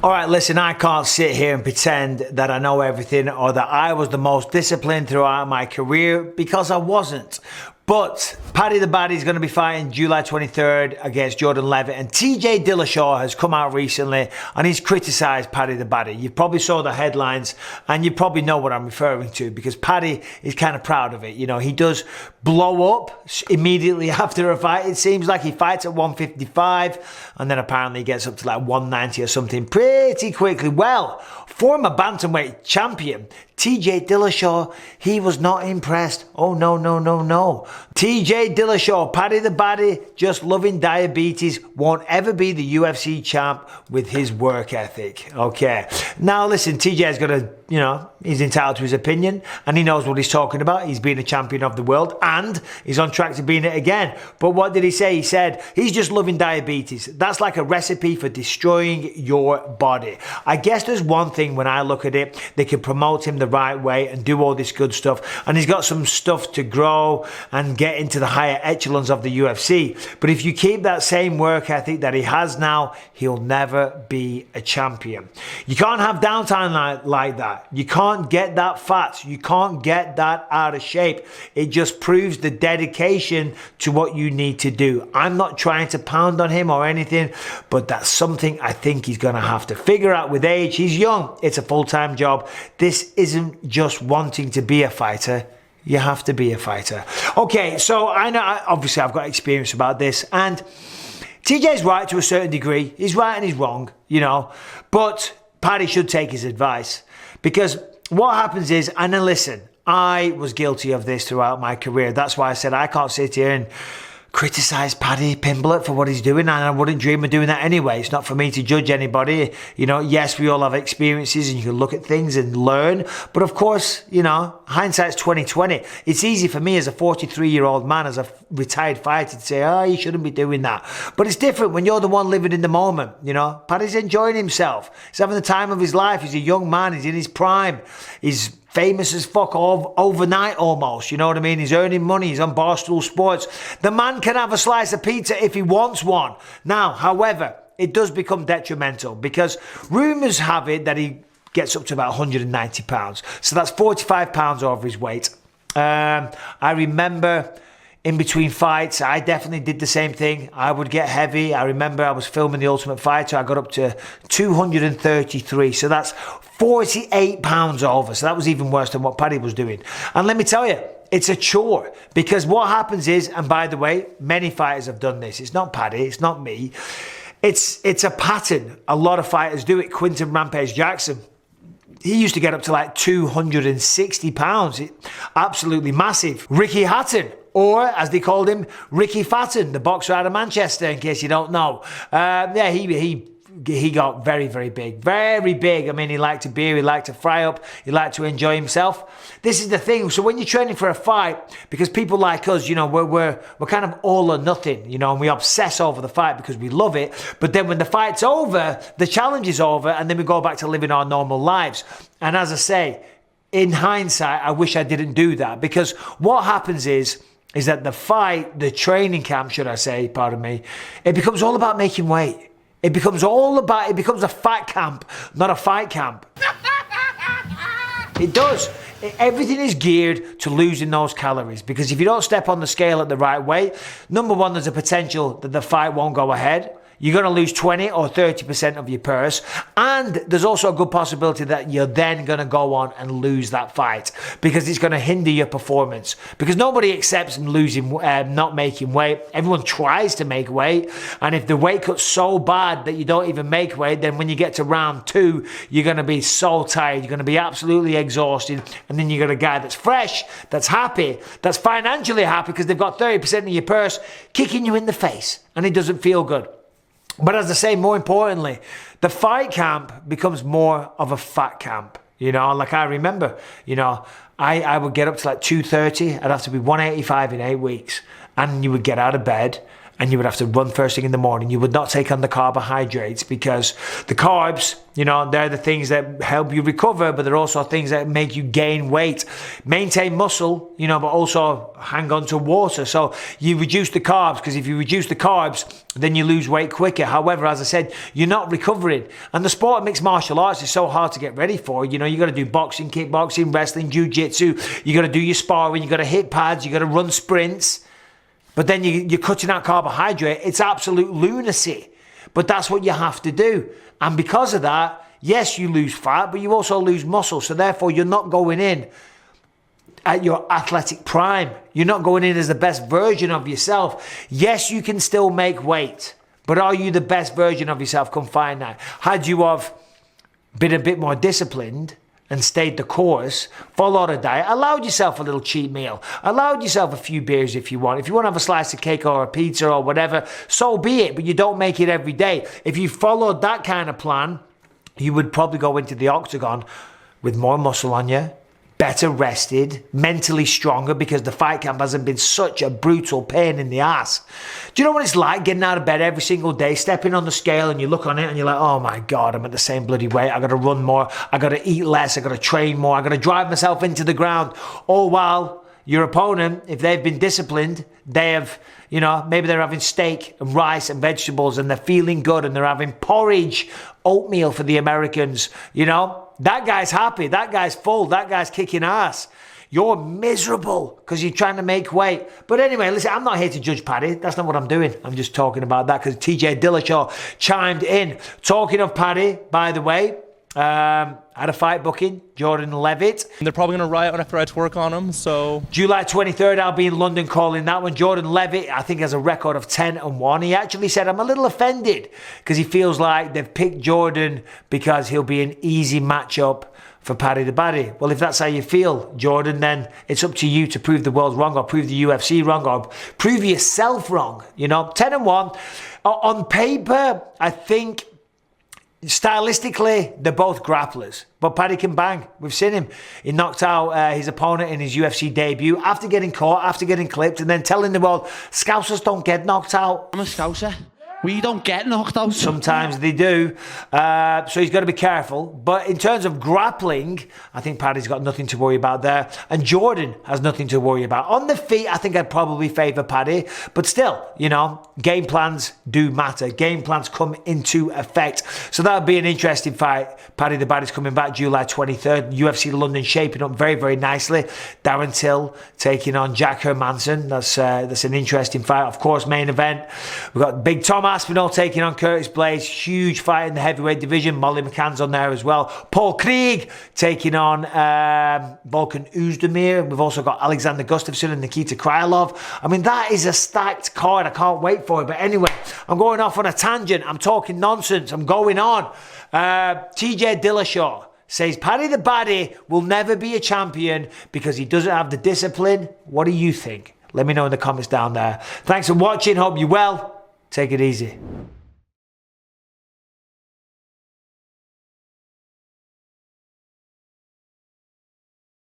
All right, listen, I can't sit here and pretend that I know everything or that I was the most disciplined throughout my career, because I wasn't. But Paddy the Baddy is going to be fighting July 23rd against Jordan Levitt, and TJ Dillashaw has come out recently and he's criticised Paddy the Baddy. You probably saw the headlines and you probably know what I'm referring to, because Paddy is kind of proud of it. You know, he does blow up immediately after a fight. It seems like he fights at 155 and then apparently he gets up to like 190 or something pretty quickly. Well, former bantamweight champion TJ Dillashaw, he was not impressed. Oh, no, no, no, no. TJ Dillashaw, Paddy the Baddy, just loving diabetes, won't ever be the UFC champ with his work ethic. Okay. Now, listen, TJ's got to, you know, he's entitled to his opinion and he knows what he's talking about. He's been a champion of the world and he's on track to being it again. But what did he say? He said he's just loving diabetes. That's like a recipe for destroying your body. I guess there's one thing when I look at it, they can promote him the right way and do all this good stuff, and he's got some stuff to grow and get into the higher echelons of the UFC. But if you keep that same work ethic that he has now, he'll never be a champion. You can't have downtime like that. You can't get that fat. You can't get that out of shape. It just proves the dedication to what you need to do. I'm not trying to pound on him or anything, but that's something I think he's going to have to figure out with age. He's young. It's a full-time job. This isn't just wanting to be a fighter. You have to be a fighter. Okay, so I know, obviously I've got experience about this, and TJ's right to a certain degree. He's right and he's wrong, you know, but Paddy should take his advice, because what happens is, and then listen, I was guilty of this throughout my career. That's why I said I can't sit here and criticise Paddy Pimblett for what he's doing, and I wouldn't dream of doing that anyway. It's not for me to judge anybody. You know, yes, we all have experiences and you can look at things and learn, but of course, you know, hindsight's 2020. It's easy for me as a 43-year-old man, as a retired fighter, to say, oh, you shouldn't be doing that. But it's different when you're the one living in the moment. You know, Paddy's enjoying himself. He's having the time of his life. He's a young man. He's in his prime. He's famous as fuck overnight almost, you know what I mean? He's earning money, he's on Barstool Sports. The man can have a slice of pizza if he wants one. Now, however, it does become detrimental, because rumours have it that he gets up to about 190 pounds. So that's 45 pounds over his weight. I remember in between fights, I definitely did the same thing. I would get heavy. I remember I was filming The Ultimate Fighter. I got up to 233. So that's 48 pounds over. So that was even worse than what Paddy was doing. And let me tell you, it's a chore, because what happens is, and by the way, many fighters have done this. It's not Paddy, it's not me. It's a pattern. A lot of fighters do it. Quinton Rampage Jackson, he used to get up to like 260 pounds. Absolutely massive. Ricky Hatton, or as they called him, Ricky Fatten, the boxer out of Manchester, in case you don't know. Yeah, he got very, very big. Very big. I mean, he liked to beer, he liked to fry up, he liked to enjoy himself. This is the thing. So when you're training for a fight, because people like us, you know, we're kind of all or nothing, you know, and we obsess over the fight because we love it. But then when the fight's over, the challenge is over, and then we go back to living our normal lives. And as I say, in hindsight, I wish I didn't do that, because what happens is that the fight, the training camp, should I say, pardon me, it becomes all about making weight. It becomes a fat camp, not a fight camp. It does. Everything is geared to losing those calories, because if you don't step on the scale at the right way, number one, there's a potential that the fight won't go ahead. You're going to lose 20 or 30% of your purse. And there's also a good possibility that you're then going to go on and lose that fight, because it's going to hinder your performance. Because nobody accepts losing, not making weight. Everyone tries to make weight. And if the weight cut's so bad that you don't even make weight, then when you get to round 2, you're going to be so tired. You're going to be absolutely exhausted. And then you got a guy that's fresh, that's happy, that's financially happy because they've got 30% of your purse kicking you in the face. And it doesn't feel good. But as I say, more importantly, the fight camp becomes more of a fat camp. You know, like I remember, you know, I would get up to like 230. I'd have to be 185 in 8 weeks. And you would get out of bed and you would have to run first thing in the morning. You would not take on the carbohydrates, because the carbs, you know, they're the things that help you recover, but they're also things that make you gain weight, maintain muscle, you know, but also hang on to water. So you reduce the carbs, because if you reduce the carbs, then you lose weight quicker. However, as I said, you're not recovering. And the sport of mixed martial arts is so hard to get ready for. You know, you got to do boxing, kickboxing, wrestling, jiu-jitsu. You got to do your sparring. You got to hit pads. You got to run sprints. But then you're cutting out carbohydrate. It's absolute lunacy. But that's what you have to do. And because of that, yes, you lose fat, but you also lose muscle. So therefore, you're not going in at your athletic prime. You're not going in as the best version of yourself. Yes, you can still make weight, but are you the best version of yourself? Come find out. Had you have been a bit more disciplined and stayed the course, followed a diet, allowed yourself a little cheat meal, allowed yourself a few beers if you want. If you want to have a slice of cake or a pizza or whatever, so be it, but you don't make it every day. If you followed that kind of plan, you would probably go into the Octagon with more muscle on you, better rested, mentally stronger, because the fight camp hasn't been such a brutal pain in the ass. Do you know what it's like getting out of bed every single day, stepping on the scale, and you look on it and you're like, oh my God, I'm at the same bloody weight. I got to run more. I got to eat less. I got to train more. I got to drive myself into the ground. All while your opponent, if they've been disciplined, they have, you know, maybe they're having steak and rice and vegetables and they're feeling good, and they're having porridge, oatmeal for the Americans, you know. That guy's happy, that guy's full, that guy's kicking ass. You're miserable because you're trying to make weight. But anyway, listen, I'm not here to judge Paddy. That's not what I'm doing. I'm just talking about that because TJ Dillashaw chimed in. Talking of Paddy, by the way, had a fight booking, Jordan Levitt. They're probably going to riot after I twerk on him, so... July 23rd, I'll be in London calling that one. Jordan Levitt, I think, has a record of 10-1. He actually said, I'm a little offended because he feels like they've picked Jordan because he'll be an easy matchup for Paddy the Baddy. Well, if that's how you feel, Jordan, then it's up to you to prove the world wrong, or prove the UFC wrong, or prove yourself wrong. You know, 10-1. On paper, I think... stylistically, they're both grapplers, but Paddy can bang. We've seen him. He knocked out his opponent in his UFC debut after getting caught, after getting clipped, and then telling the world, Scousers don't get knocked out. I'm a Scouser. We don't get knocked out. Sometimes they do. So he's got to be careful. But in terms of grappling, I think Paddy's got nothing to worry about there. And Jordan has nothing to worry about. On the feet, I think I'd probably favour Paddy. But still, you know, game plans do matter. Game plans come into effect. So that would be an interesting fight. Paddy the Baddy's coming back July 23rd. UFC London shaping up very, very nicely. Darren Till taking on Jack Hermanson. That's an interesting fight. Of course, main event. We've got Big Tom Aspinall taking on Curtis Blades. Huge fight in the heavyweight division. Molly McCann's on there as well. Paul Krieg taking on Volkan Oezdemir. We've also got Alexander Gustafsson and Nikita Krylov. I mean, that is a stacked card. I can't wait for it. But anyway, I'm going off on a tangent. I'm talking nonsense. I'm going on. TJ Dillashaw says Paddy the Baddy will never be a champion because he doesn't have the discipline. What do you think? Let me know in the comments down there. Thanks for watching. Hope you're well. Take it easy.